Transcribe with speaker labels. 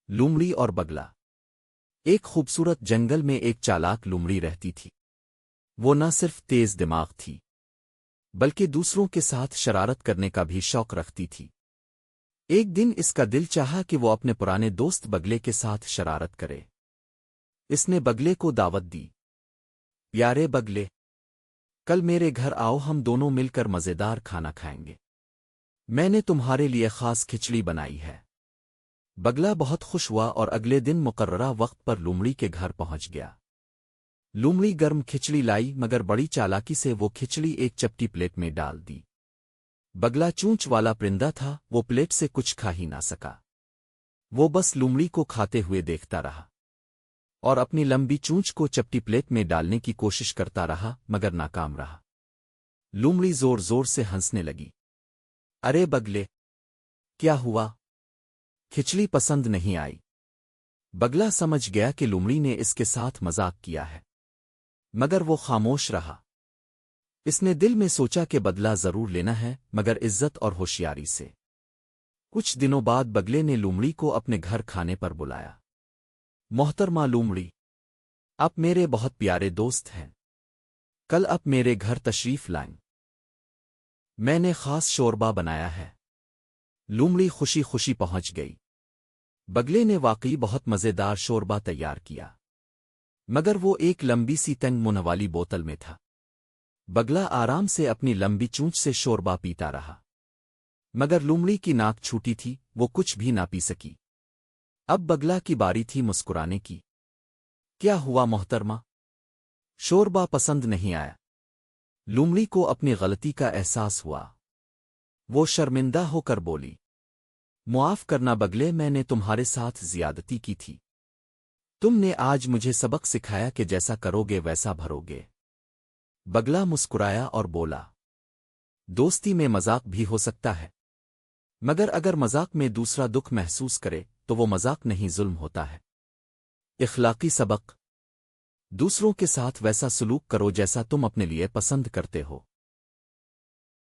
Speaker 1: لومڑی اور بگلا۔ ایک خوبصورت جنگل میں ایک چالاک لومڑی رہتی تھی۔ وہ نہ صرف تیز دماغ تھی بلکہ دوسروں کے ساتھ شرارت کرنے کا بھی شوق رکھتی تھی۔ ایک دن اس کا دل چاہا کہ وہ اپنے پرانے دوست بگلے کے ساتھ شرارت کرے۔ اس نے بگلے کو دعوت دی۔ پیارے بگلے، کل میرے گھر آؤ، ہم دونوں مل کر مزیدار کھانا کھائیں گے۔ میں نے تمہارے لیے خاص کھچڑی بنائی ہے۔ بگلا بہت خوش ہوا اور اگلے دن مقررہ وقت پر لومڑی کے گھر پہنچ گیا۔ لومڑی گرم کھچڑی لائی مگر بڑی چالاکی سے وہ کھچڑی ایک چپٹی پلیٹ میں ڈال دی۔ بگلا چونچ والا پرندہ تھا، وہ پلیٹ سے کچھ کھا ہی نہ سکا۔ وہ بس لومڑی کو کھاتے ہوئے دیکھتا رہا اور اپنی لمبی چونچ کو چپٹی پلیٹ میں ڈالنے کی کوشش کرتا رہا مگر ناکام رہا۔ لومڑی زور زور سے ہنسنے لگی۔ ارے بگلے، کیا ہوا؟ کھچڑی پسند نہیں آئی؟ بگلا سمجھ گیا کہ لومڑی نے اس کے ساتھ مذاق کیا ہے مگر وہ خاموش رہا۔ اس نے دل میں سوچا کہ بدلہ ضرور لینا ہے مگر عزت اور ہوشیاری سے۔ کچھ دنوں بعد بگلے نے لومڑی کو اپنے گھر کھانے پر بلایا۔ محترمہ لومڑی، آپ میرے بہت پیارے دوست ہیں، کل آپ میرے گھر تشریف لائیں، میں نے خاص شوربہ بنایا ہے۔ لومڑی خوشی خوشی پہنچ گئی۔ بگلے نے واقعی بہت مزیدار شوربہ تیار کیا مگر وہ ایک لمبی سی تنگ منہ والی بوتل میں تھا۔ بگلا آرام سے اپنی لمبی چونچ سے شوربہ پیتا رہا مگر لومڑی کی ناک چھوٹی تھی، وہ کچھ بھی نہ پی سکی۔ اب بگلا کی باری تھی مسکرانے کی۔ کیا ہوا محترمہ؟ شوربہ پسند نہیں آیا؟ لومڑی کو اپنی غلطی کا احساس ہوا۔ وہ شرمندہ ہو کر بولی، معاف کرنا بگلے، میں نے تمہارے ساتھ زیادتی کی تھی۔ تم نے آج مجھے سبق سکھایا کہ جیسا کرو گے ویسا بھرو گے۔ بگلا مسکرایا اور بولا، دوستی میں مذاق بھی ہو سکتا ہے مگر اگر مذاق میں دوسرا دکھ محسوس کرے تو وہ مذاق نہیں، ظلم ہوتا ہے۔ اخلاقی سبق، دوسروں کے ساتھ ویسا سلوک کرو جیسا تم اپنے لیے پسند کرتے ہو۔